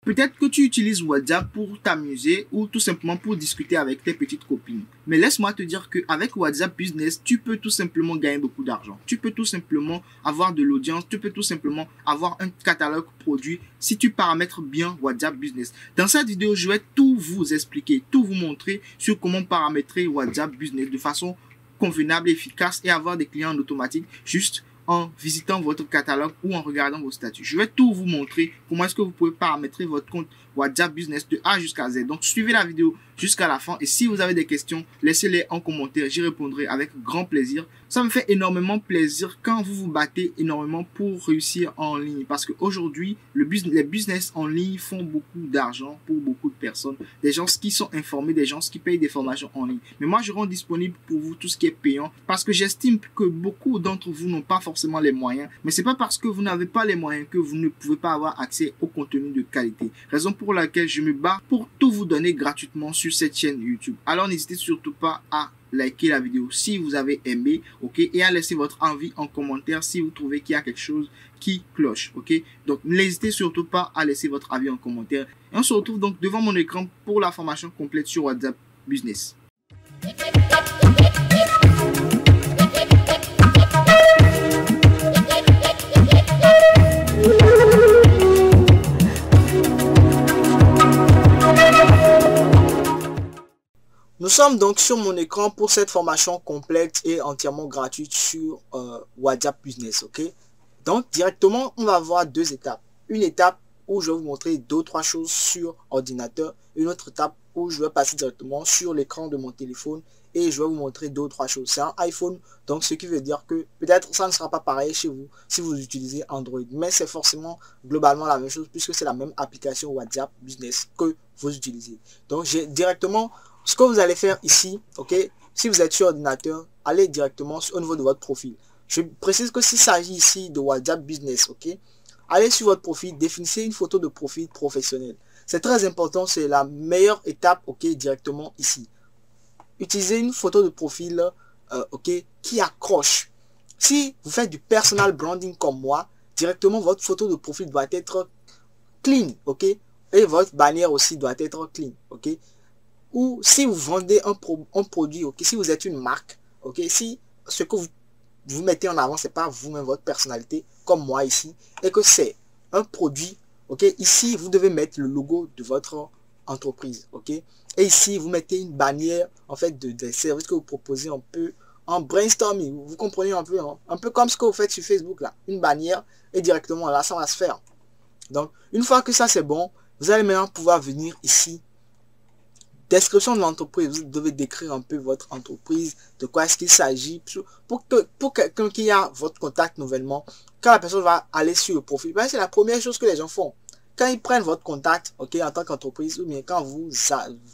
Peut-être que tu utilises WhatsApp pour t'amuser ou tout simplement pour discuter avec tes petites copines. Mais laisse-moi te dire qu'avec WhatsApp Business, tu peux tout simplement gagner beaucoup d'argent. Tu peux tout simplement avoir de l'audience. Tu peux tout simplement avoir un catalogue produit si tu paramètres bien WhatsApp Business. Dans cette vidéo, je vais tout vous expliquer, tout vous montrer sur comment paramétrer WhatsApp Business de façon convenable, efficace et avoir des clients en automatique juste en visitant votre catalogue ou en regardant vos statuts. Je vais tout vous montrer comment est-ce que vous pouvez paramétrer votre compte WhatsApp Business de A jusqu'à Z. Donc, suivez la vidéo jusqu'à la fin et si vous avez des questions, laissez-les en commentaire. J'y répondrai avec grand plaisir. Ça me fait énormément plaisir quand vous vous battez énormément pour réussir en ligne parce qu'aujourd'hui, les business en ligne font beaucoup d'argent pour beaucoup de personnes. Des gens qui sont informés, des gens qui payent des formations en ligne. Mais moi, je rends disponible pour vous tout ce qui est payant parce que j'estime que beaucoup d'entre vous n'ont pas forcément les moyens. Mais c'est pas parce que vous n'avez pas les moyens que vous ne pouvez pas avoir accès au contenu de qualité. Raison pour laquelle je me bats pour tout vous donner gratuitement sur cette chaîne YouTube. Alors n'hésitez surtout pas à liker la vidéo si vous avez aimé, ok, et à laisser votre avis en commentaire si vous trouvez qu'il y a quelque chose qui cloche, ok. Donc n'hésitez surtout pas à laisser votre avis en commentaire. Et on se retrouve donc devant mon écran pour la formation complète sur WhatsApp Business. Nous sommes donc sur mon écran pour cette formation complète et entièrement gratuite sur WhatsApp Business, ok. Donc directement, on va voir deux étapes. Une étape où je vais vous montrer 2-3 choses sur ordinateur. Une autre étape où je vais passer directement sur l'écran de mon téléphone et je vais vous montrer 2-3 choses. C'est un iPhone, donc ce qui veut dire que peut-être ça ne sera pas pareil chez vous si vous utilisez Android. Mais c'est forcément globalement la même chose puisque c'est la même application WhatsApp Business que vous utilisez. Donc j'ai directement... Ce que vous allez faire ici, ok, si vous êtes sur ordinateur, allez directement au niveau de votre profil. Je précise que s'il s'agit ici de WhatsApp Business, ok, allez sur votre profil, définissez une photo de profil professionnel. C'est très important, c'est la meilleure étape, ok, directement ici. Utilisez une photo de profil, ok, qui accroche. Si vous faites du personal branding comme moi, directement votre photo de profil doit être clean, ok, et votre bannière aussi doit être clean, ok. Ou si vous vendez un produit, ok, si vous êtes une marque, ok, si ce que vous mettez en avant, c'est pas vous-même votre personnalité, comme moi ici, et que c'est un produit, ok, ici vous devez mettre le logo de votre entreprise, ok, et ici vous mettez une bannière en fait des services que vous proposez un peu en brainstorming, vous comprenez un peu comme ce que vous faites sur Facebook là, une bannière et directement là ça va se faire. Donc une fois que ça c'est bon, vous allez maintenant pouvoir venir ici. Description de l'entreprise, vous devez décrire un peu votre entreprise, de quoi est-ce qu'il s'agit, pour quelqu'un qui a votre contact nouvellement, quand la personne va aller sur le profil, ben c'est la première chose que les gens font. Quand ils prennent votre contact, ok, en tant qu'entreprise, ou bien quand vous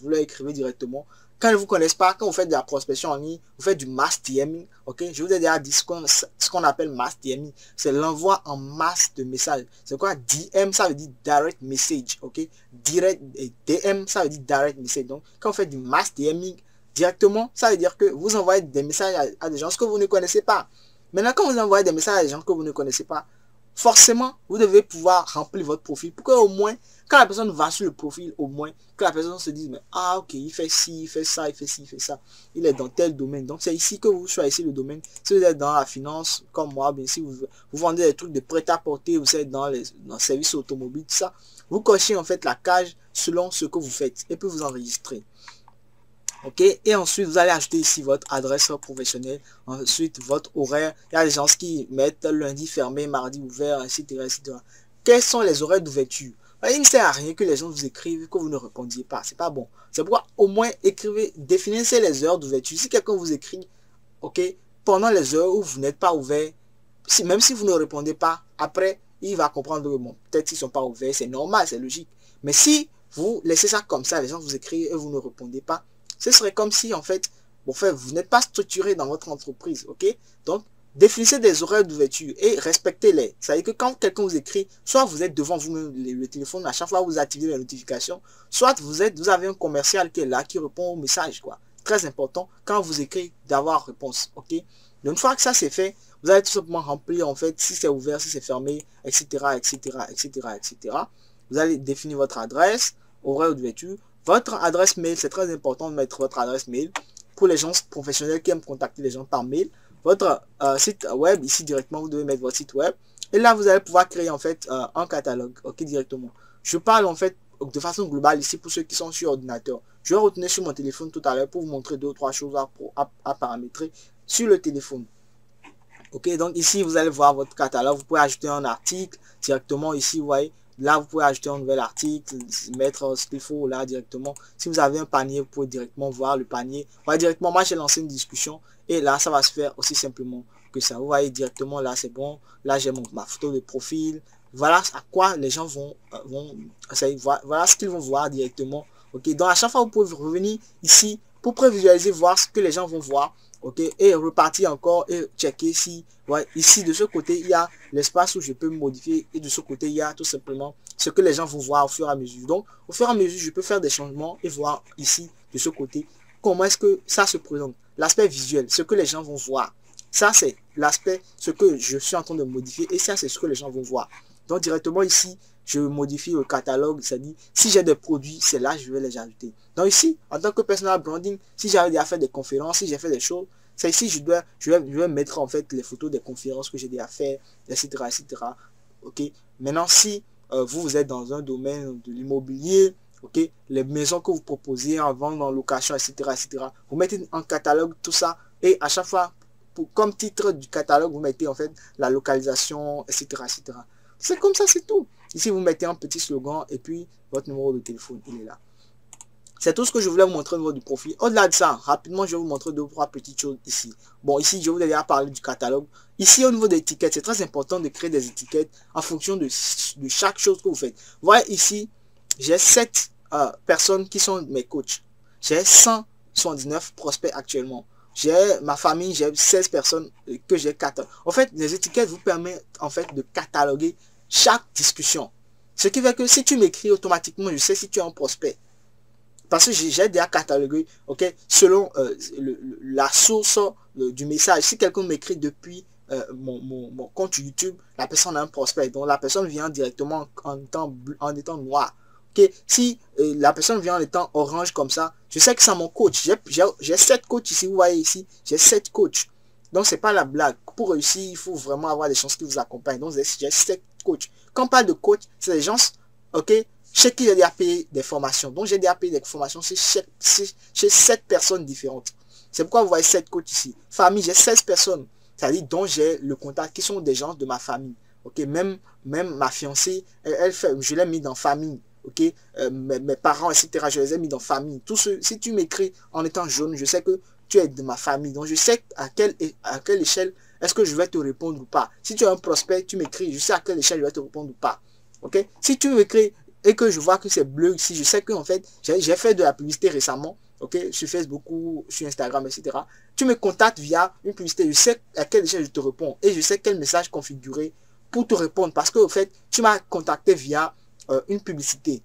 leur écrivez directement, quand ils ne vous connaissent pas, quand vous faites de la prospection en ligne, vous faites du mass DMing, ok, je vous ai déjà dit ce qu'on appelle mass DMing, c'est l'envoi en masse de messages. C'est quoi DM? Ça veut dire direct message, ok, direct, et DM, ça veut dire direct message. Donc, quand vous faites du mass DMing directement, ça veut dire que vous envoyez des messages à des gens que vous ne connaissez pas. Maintenant, quand vous envoyez des messages à des gens que vous ne connaissez pas, forcément, vous devez pouvoir remplir votre profil pour qu'au moins, quand la personne va sur le profil, au moins, que la personne se dise, mais ah ok, il fait ci, il fait ça, il fait ci, il fait ça. Il est dans tel domaine. Donc, c'est ici que vous choisissez le domaine. Si vous êtes dans la finance, comme moi, bien si vous vendez des trucs de prêt-à-porter, vous êtes dans le service automobile, tout ça, vous cochez en fait la cage selon ce que vous faites et puis vous enregistrez. Ok, et ensuite vous allez ajouter ici votre adresse professionnelle, ensuite votre horaire. Il y a des gens qui mettent lundi fermé, mardi ouvert, etc., etc. Quels sont les horaires d'ouverture? Il ne sert à rien que les gens vous écrivent que vous ne répondiez pas, c'est pas bon. C'est pourquoi au moins écrivez, définissez les heures d'ouverture. Si quelqu'un vous écrit, ok, pendant les heures où vous n'êtes pas ouvert, même si vous ne répondez pas, après il va comprendre que bon, peut-être qu'ils ne sont pas ouverts, c'est normal, c'est logique. Mais si vous laissez ça comme ça, les gens vous écrivent et vous ne répondez pas, ce serait comme si en fait, vous n'êtes pas structuré dans votre entreprise, ok? Donc, définissez des horaires d'ouverture et respectez-les. Ça veut dire que quand quelqu'un vous écrit, soit vous êtes devant vous-même le téléphone, à chaque fois vous activez les notifications, soit vous avez un commercial qui est là, qui répond au message, quoi. Très important, quand vous écrivez, d'avoir réponse, ok? Donc, une fois que ça c'est fait, vous allez tout simplement remplir en fait si c'est ouvert, si c'est fermé, etc., etc., etc., etc. vous allez définir votre adresse, horaire d'ouverture, votre adresse mail, c'est très important de mettre votre adresse mail pour les gens professionnels qui aiment contacter les gens par mail. Votre site web, ici directement, vous devez mettre votre site web. Et là, vous allez pouvoir créer en fait un catalogue, ok, directement. Je parle en fait de façon globale ici pour ceux qui sont sur ordinateur. Je vais retourner sur mon téléphone tout à l'heure pour vous montrer 2 ou 3 choses à paramétrer sur le téléphone. Ok, donc ici, vous allez voir votre catalogue. Vous pouvez ajouter un article directement ici, vous voyez. Là, vous pouvez ajouter un nouvel article, mettre ce qu'il faut là directement. Si vous avez un panier, vous pouvez directement voir le panier. Vous voyez directement, moi j'ai lancé une discussion et là, ça va se faire aussi simplement que ça. Vous voyez directement là, c'est bon. Là, j'ai ma photo de profil. Voilà à quoi les gens voilà ce qu'ils vont voir directement. Ok, donc à chaque fois, vous pouvez revenir ici pour prévisualiser, voir ce que les gens vont voir. Ok, et repartir encore et checker si, ouais, ici de ce côté il y a l'espace où je peux modifier et de ce côté il y a tout simplement ce que les gens vont voir au fur et à mesure. Donc au fur et à mesure je peux faire des changements et voir ici de ce côté comment est-ce que ça se présente, l'aspect visuel, ce que les gens vont voir. Ça c'est l'aspect, ce que je suis en train de modifier et ça c'est ce que les gens vont voir. Donc directement ici je modifie le catalogue, c'est-à-dire si j'ai des produits, c'est là que je vais les ajouter. Donc ici, en tant que personal branding, si j'ai déjà fait des conférences, si j'ai fait des choses, c'est ici je vais mettre en fait les photos des conférences que j'ai déjà fait, etc., etc. Ok. Maintenant, si vous êtes dans un domaine de l'immobilier, ok, les maisons que vous proposez en vente, en location, etc., etc., vous mettez en catalogue tout ça et à chaque fois, comme titre du catalogue, vous mettez en fait la localisation, etc., etc. C'est comme ça, c'est tout. Ici, vous mettez un petit slogan et puis votre numéro de téléphone, il est là. C'est tout ce que je voulais vous montrer au niveau du profil. Au-delà de ça, rapidement, je vais vous montrer 2 ou 3 petites choses ici. Bon, ici, je vous ai déjà parlé du catalogue. Ici, au niveau des étiquettes, c'est très important de créer des étiquettes en fonction de chaque chose que vous faites. Vous voyez ici, j'ai 7 personnes qui sont mes coachs. J'ai 179 prospects actuellement. J'ai ma famille, j'ai 16 personnes que j'ai cataloguées. En fait, les étiquettes vous permettent en fait de cataloguer chaque discussion. Ce qui fait que si tu m'écris automatiquement, je sais si tu es un prospect. Parce que j'ai déjà catalogué, ok, selon la source du message. Si quelqu'un m'écrit depuis mon compte YouTube, la personne a un prospect. Donc la personne vient directement en étant noir. Ok, si la personne vient en étant orange comme ça, je sais que c'est mon coach. J'ai 7 coachs ici, vous voyez ici, j'ai 7 coachs. Donc c'est pas la blague. Pour réussir, il faut vraiment avoir des gens qui vous accompagnent. Donc j'ai 7 coachs. Quand on parle de coach, c'est des gens, ok, chez qui j'ai déjà payé des formations. Donc j'ai déjà payé des formations chez 7 personnes différentes. C'est pourquoi vous voyez 7 coachs ici. Famille, j'ai 16 personnes. C'est-à-dire dont j'ai le contact, qui sont des gens de ma famille. Ok, même ma fiancée, je l'ai mis dans famille. Ok, mes parents, etc. Je les ai mis dans famille. Tout si tu m'écris en étant jaune, je sais que tu es de ma famille. Donc je sais à quelle échelle est-ce que je vais te répondre ou pas. Si tu es un prospect, tu m'écris, je sais à quelle échelle je vais te répondre ou pas. Ok, si tu m'écris et que je vois que c'est bleu ici, je sais que en fait, j'ai fait de la publicité récemment, ok, sur Facebook ou sur Instagram, etc. Tu me contactes via une publicité, je sais à quelle échelle je te réponds et je sais quel message configurer pour te répondre parce que en fait, tu m'as contacté via une publicité.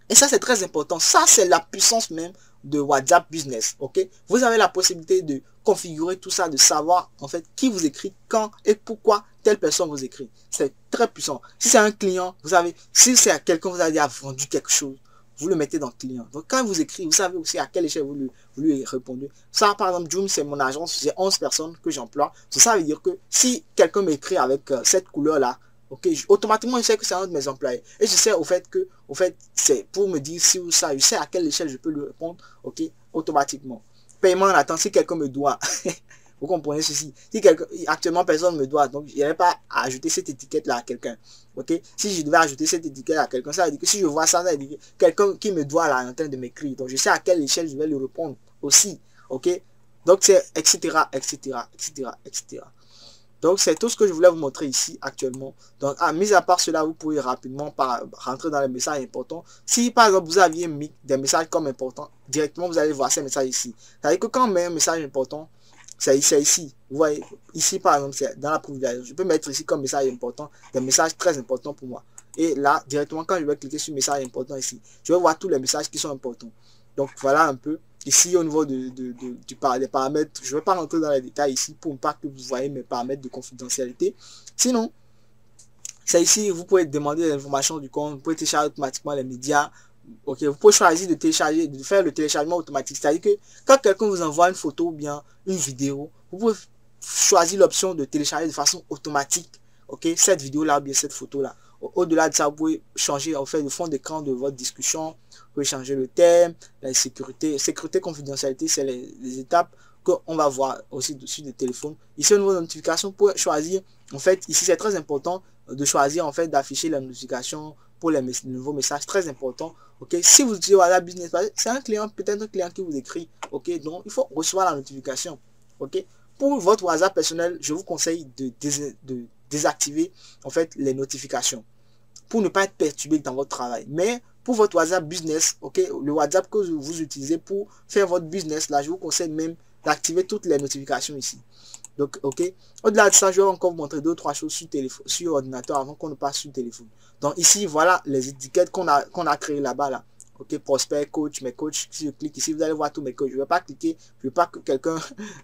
Et ça, c'est très important. Ça, c'est la puissance même de WhatsApp Business. Ok, vous avez la possibilité de configurer tout ça, de savoir en fait qui vous écrit, quand et pourquoi telle personne vous écrit. C'est très puissant. Si c'est un client, vous avez, si c'est à quelqu'un, vous avez déjà vendu quelque chose, vous le mettez dans le client. Donc quand vous écrit, vous savez aussi à quelle échelle vous lui répondez. Ça, par exemple, Joom, c'est mon agence, j'ai 11 personnes que j'emploie. Ça veut dire que si quelqu'un m'écrit avec cette couleur-là, ok, automatiquement je sais que c'est un de mes employés et je sais au fait c'est pour me dire si ou ça, je sais à quelle échelle je peux lui répondre, ok, automatiquement. Paiement en attente, si quelqu'un me doit, vous comprenez ceci, si actuellement personne me doit, donc je n'avais pas à ajouter cette étiquette là à quelqu'un, ok, si je devais ajouter cette étiquette à quelqu'un, ça veut dire que si je vois ça, ça veut dire que quelqu'un qui me doit là en train de m'écrire, donc je sais à quelle échelle je vais lui répondre aussi, ok, donc c'est etc, etc, etc, etc. Donc, c'est tout ce que je voulais vous montrer ici actuellement. Donc, mis à part cela, vous pouvez rapidement rentrer dans les messages importants. Si, par exemple, vous aviez mis des messages comme importants, directement, vous allez voir ces messages ici. C'est-à-dire que quand on met un message important, c'est ici. Vous voyez, ici, par exemple, c'est dans la prévisualisation. Je peux mettre ici comme message important, des messages très importants pour moi. Et là, directement, quand je vais cliquer sur message important ici, je vais voir tous les messages qui sont importants. Donc, voilà un peu. Ici, au niveau des paramètres, je ne vais pas rentrer dans les détails ici pour ne pas que vous voyez mes paramètres de confidentialité. Sinon, C'est ici, vous pouvez demander des informations du compte, vous pouvez télécharger automatiquement les médias. Ok, vous pouvez choisir de télécharger, de faire le téléchargement automatique. C'est-à-dire que quand quelqu'un vous envoie une photo ou bien une vidéo, vous pouvez choisir l'option de télécharger de façon automatique. Ok, cette vidéo-là ou bien cette photo-là. Au-delà de ça, vous pouvez changer en fait le fond d'écran de votre discussion. Vous pouvez changer le thème, la sécurité. Sécurité, confidentialité, c'est les étapes qu'on va voir aussi dessus des téléphones. Ici, au niveau de notification, vous pouvez choisir, en fait, ici c'est très important de choisir en fait d'afficher la notification pour les nouveaux messages, très important. Ok, si vous utilisez WhatsApp Business, c'est un client, peut-être un client qui vous écrit. Ok, donc il faut recevoir la notification. Ok, pour votre WhatsApp personnel, je vous conseille de désactiver en fait les notifications pour ne pas être perturbé dans votre travail. Mais pour votre WhatsApp Business, ok, le WhatsApp que vous utilisez pour faire votre business, là, je vous conseille même d'activer toutes les notifications ici. Donc, ok. Au-delà de ça, je vais encore vous montrer deux ou trois choses sur téléphone, sur ordinateur avant qu'on ne passe sur téléphone. Donc, ici, voilà les étiquettes qu'on a créées là-bas, là. Ok, prospect, coach, mes coachs. Si je clique ici, vous allez voir tous mes coachs. Je ne vais pas cliquer, je ne veux pas que quelqu'un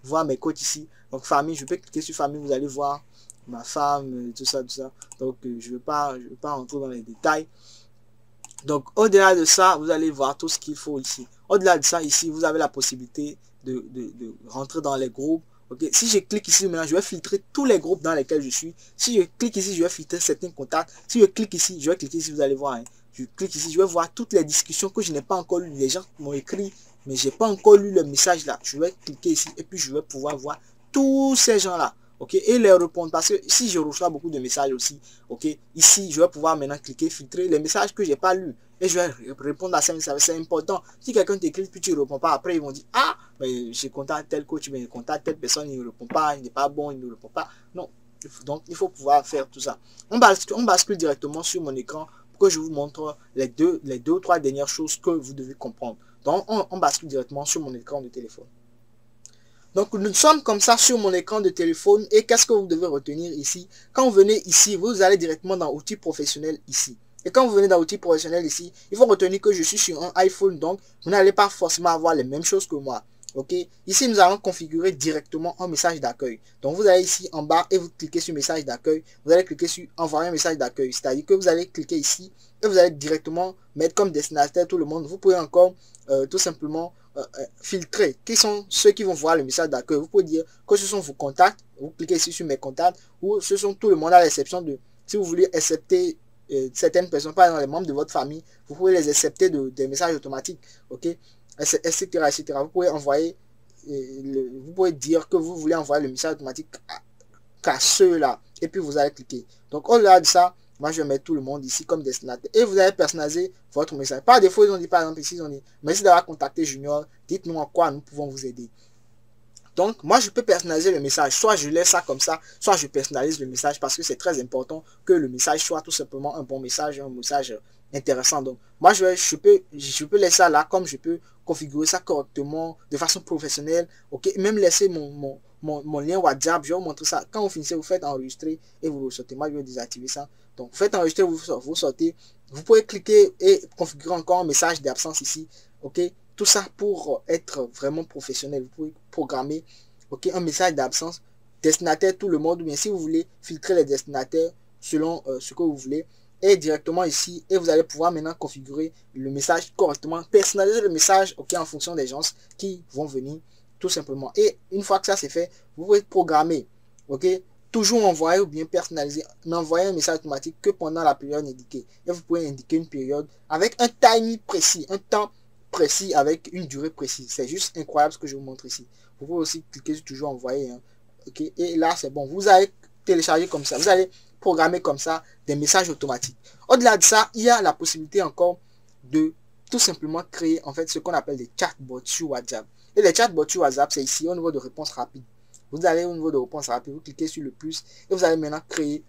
voit mes coachs ici. Donc, famille, je peux cliquer sur famille, vous allez voir ma femme, tout ça, tout ça. Donc, je ne veux pas rentrer dans les détails. Donc, au-delà de ça, vous allez voir tout ce qu'il faut ici. Au-delà de ça, ici, vous avez la possibilité de rentrer dans les groupes. Okay. Si je clique ici, maintenant, je vais filtrer tous les groupes dans lesquels je suis. Si je clique ici, je vais filtrer certains contacts. Si je clique ici, je vais cliquer ici, vous allez voir. Hein. Je clique ici, je vais voir toutes les discussions que je n'ai pas encore lues. Les gens m'ont écrit, mais je n'ai pas encore lu le message là. Je vais cliquer ici et puis je vais pouvoir voir tous ces gens-là. Ok, et les répondre parce que si je reçois beaucoup de messages aussi, ok, ici je vais pouvoir maintenant cliquer, filtrer les messages que j'ai pas lus et je vais répondre à ces messages. C'est important. Si quelqu'un t'écrit puis tu ne réponds pas, après ils vont dire ah, mais je contacte tel coach, mais je contacte telle personne, il ne répond pas, il n'est pas bon, il ne répond pas. Non, donc il faut pouvoir faire tout ça. On bascule directement sur mon écran pour que je vous montre les deux ou trois dernières choses que vous devez comprendre. Donc on bascule directement sur mon écran de téléphone. Donc, nous sommes comme ça sur mon écran de téléphone. Et qu'est-ce que vous devez retenir ici? Quand vous venez ici, vous allez directement dans outils professionnels ici. Et quand vous venez dans outils professionnels ici, il faut retenir que je suis sur un iPhone. Donc, vous n'allez pas forcément avoir les mêmes choses que moi. Ok, ici, nous allons configurer directement un message d'accueil. Donc, vous allez ici en bas et vous cliquez sur message d'accueil. Vous allez cliquer sur envoyer un message d'accueil. C'est-à-dire que vous allez cliquer ici et vous allez directement mettre comme destinataire tout le monde. Vous pouvez encore tout simplement filtrer qui sont ceux qui vont voir le message d'accueil. Vous pouvez dire que ce sont vos contacts, vous cliquez ici sur mes contacts, ou ce sont tout le monde à l'exception de, si vous voulez accepter certaines personnes, par exemple les membres de votre famille, vous pouvez les accepter des messages automatiques, ok, etc., etc. Vous pouvez envoyer, vous pouvez dire que vous voulez envoyer le message automatique qu'à ceux-là, et puis vous allez cliquer. Donc au-delà de ça, moi, je vais mettre tout le monde ici comme destinataire. Et vous allez personnaliser votre message. Par défaut, ils ont dit, par exemple, ici, ils ont dit, merci d'avoir contacté Junior. Dites-nous en quoi nous pouvons vous aider. Donc, moi, je peux personnaliser le message. Soit je laisse ça comme ça, soit je personnalise le message parce que c'est très important que le message soit tout simplement un bon message, un message intéressant. Donc, moi, je peux laisser ça là, comme je peux configurer ça correctement, de façon professionnelle. Ok, même laisser mon lien WhatsApp, je vais vous montrer ça. Quand vous finissez, vous faites enregistrer et vous ressortez. Moi, je vais désactiver ça. Donc, vous faites enregistrer, vous sortez. Vous pouvez cliquer et configurer encore un message d'absence ici. Ok, tout ça pour être vraiment professionnel. Vous pouvez programmer, ok, un message d'absence, destinataire tout le monde, ou bien si vous voulez filtrer les destinataires selon ce que vous voulez, et directement ici, et vous allez pouvoir maintenant configurer le message correctement, personnaliser le message, ok, en fonction des gens qui vont venir, tout simplement. Et une fois que ça c'est fait, vous pouvez programmer, ok, toujours envoyer ou bien personnaliser, n'envoyer un message automatique que pendant la période indiquée. Et vous pouvez indiquer une période avec un timing précis, un temps précis avec une durée précise. C'est juste incroyable ce que je vous montre ici. Vous pouvez aussi cliquer sur toujours envoyer. Hein. Ok, et là c'est bon. Vous allez télécharger comme ça. Vous allez programmer comme ça des messages automatiques. Au-delà de ça, il y a la possibilité encore de tout simplement créer en fait ce qu'on appelle des chatbots sur WhatsApp. Et les chatbots sur WhatsApp, c'est ici au niveau de réponse rapide. Vous allez au niveau de réponse rapide, vous cliquez sur le plus et vous allez maintenant créer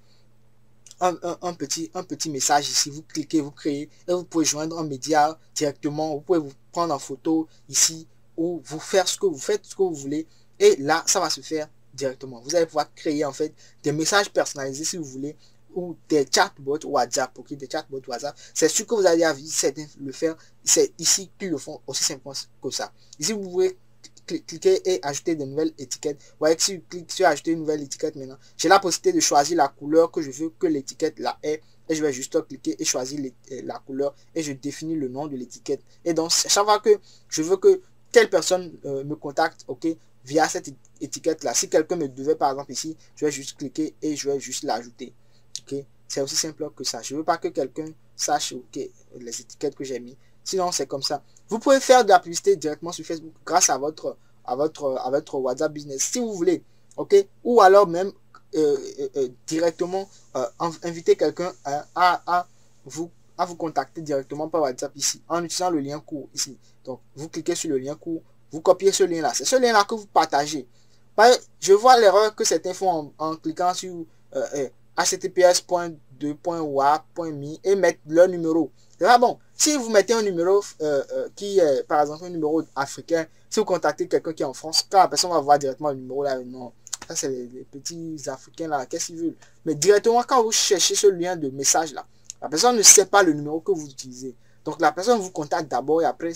un petit message ici. Vous cliquez, vous créez et vous pouvez joindre un média directement. Vous pouvez vous prendre en photo ici ou vous faire ce que vous faites, ce que vous voulez. Et là, ça va se faire directement. Vous allez pouvoir créer en fait des messages personnalisés si vous voulez ou des chatbots WhatsApp. Ok, des chatbots WhatsApp. C'est sûr que vous allez certains le faire. C'est ici qu'ils le font aussi simplement que ça. Ici, vous pouvez cliquer et ajouter de nouvelles étiquettes. Vous voyez que si je clique sur ajouter une nouvelle étiquette maintenant, j'ai la possibilité de choisir la couleur que je veux que l'étiquette là ait. Et je vais juste cliquer et choisir la couleur et je définis le nom de l'étiquette. Et donc, chaque fois que je veux que telle personne me contacte, ok, via cette étiquette là, si quelqu'un me devait par exemple ici, je vais juste cliquer et je vais juste l'ajouter. Ok, c'est aussi simple que ça. Je ne veux pas que quelqu'un sache ok, les étiquettes que j'ai mis. Sinon, c'est comme ça. Vous pouvez faire de la publicité directement sur Facebook grâce à votre WhatsApp Business si vous voulez. Ok, ou alors même directement inviter quelqu'un à vous contacter directement par WhatsApp ici en utilisant le lien court ici. Donc, vous cliquez sur le lien court, vous copiez ce lien là. C'est ce lien là que vous partagez. Je vois l'erreur que certains font en cliquant sur https://2.wa.me et mettre leur numéro. C'est pas bon. Si vous mettez un numéro qui est par exemple un numéro africain, si vous contactez quelqu'un qui est en France, quand la personne va voir directement le numéro là, non. Ça, c'est les petits Africains là, qu'est-ce qu'ils veulent. Mais directement, quand vous cherchez ce lien de message là, la personne ne sait pas le numéro que vous utilisez. Donc, la personne vous contacte d'abord et après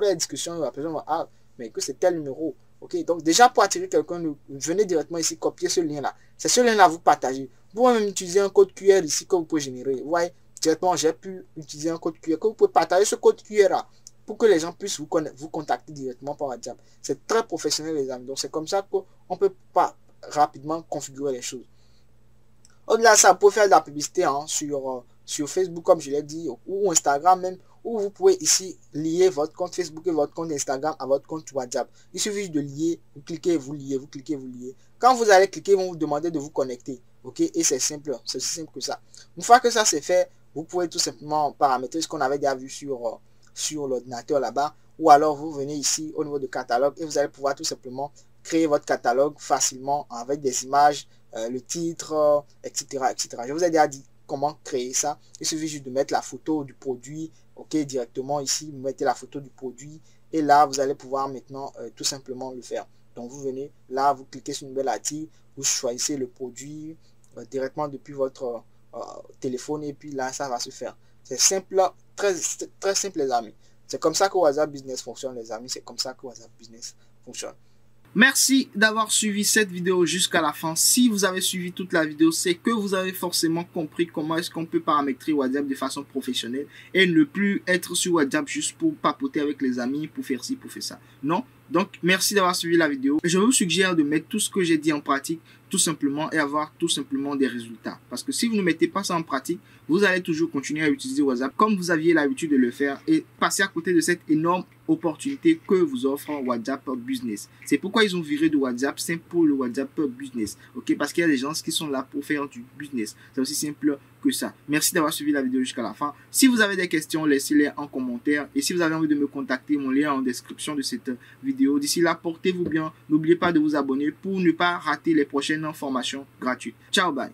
la discussion, la personne va, ah, mais que c'est tel numéro. Ok, donc déjà pour attirer quelqu'un, venez directement ici, copier ce lien là. C'est ce lien là, vous partagez. Vous pouvez même utiliser un code QR ici que vous pouvez générer. Vous voyez, directement, j'ai pu utiliser un code QR que vous pouvez partager ce code QR là pour que les gens puissent vous contacter directement par WhatsApp. C'est très professionnel, les amis. Donc, c'est comme ça qu'on ne peut pas rapidement configurer les choses. Au-delà de ça, vous pouvez faire de la publicité sur Facebook, comme je l'ai dit, ou Instagram même, où vous pouvez ici lier votre compte Facebook et votre compte Instagram à votre compte WhatsApp. Il suffit de lier, vous cliquez, vous liez, vous cliquez, vous liez. Quand vous allez cliquer, ils vont vous demander de vous connecter. Ok, et c'est simple, c'est aussi simple que ça. Une fois que ça c'est fait, vous pouvez tout simplement paramétrer ce qu'on avait déjà vu sur l'ordinateur là-bas, ou alors vous venez ici au niveau de catalogue et vous allez pouvoir tout simplement créer votre catalogue facilement avec des images, le titre, etc., etc. Je vous ai déjà dit comment créer ça. Il suffit juste de mettre la photo du produit, ok, directement ici, vous mettez la photo du produit et là, vous allez pouvoir maintenant tout simplement le faire. Donc, vous venez là, vous cliquez sur une nouvelle article, vous choisissez le produit directement depuis votre téléphone et puis là, ça va se faire. C'est simple, très simple, les amis. C'est comme ça que WhatsApp Business fonctionne, les amis. C'est comme ça que WhatsApp Business fonctionne. Merci d'avoir suivi cette vidéo jusqu'à la fin. Si vous avez suivi toute la vidéo, c'est que vous avez forcément compris comment est-ce qu'on peut paramétrer WhatsApp de façon professionnelle et ne plus être sur WhatsApp juste pour papoter avec les amis, pour faire ci, pour faire ça. Non. Donc, merci d'avoir suivi la vidéo. Je vous suggère de mettre tout ce que j'ai dit en pratique, tout simplement, et avoir tout simplement des résultats. Parce que si vous ne mettez pas ça en pratique, vous allez toujours continuer à utiliser WhatsApp comme vous aviez l'habitude de le faire et passer à côté de cette énorme opportunité que vous offre WhatsApp Business. C'est pourquoi ils ont viré de WhatsApp, c'est pour le WhatsApp Business. Ok, parce qu'il y a des gens qui sont là pour faire du business. C'est aussi simple que ça. Merci d'avoir suivi la vidéo jusqu'à la fin. Si vous avez des questions, laissez-les en commentaire. Et si vous avez envie de me contacter, mon lien en description de cette vidéo. D'ici là, portez-vous bien. N'oubliez pas de vous abonner pour ne pas rater les prochaines formations gratuites. Ciao, bye.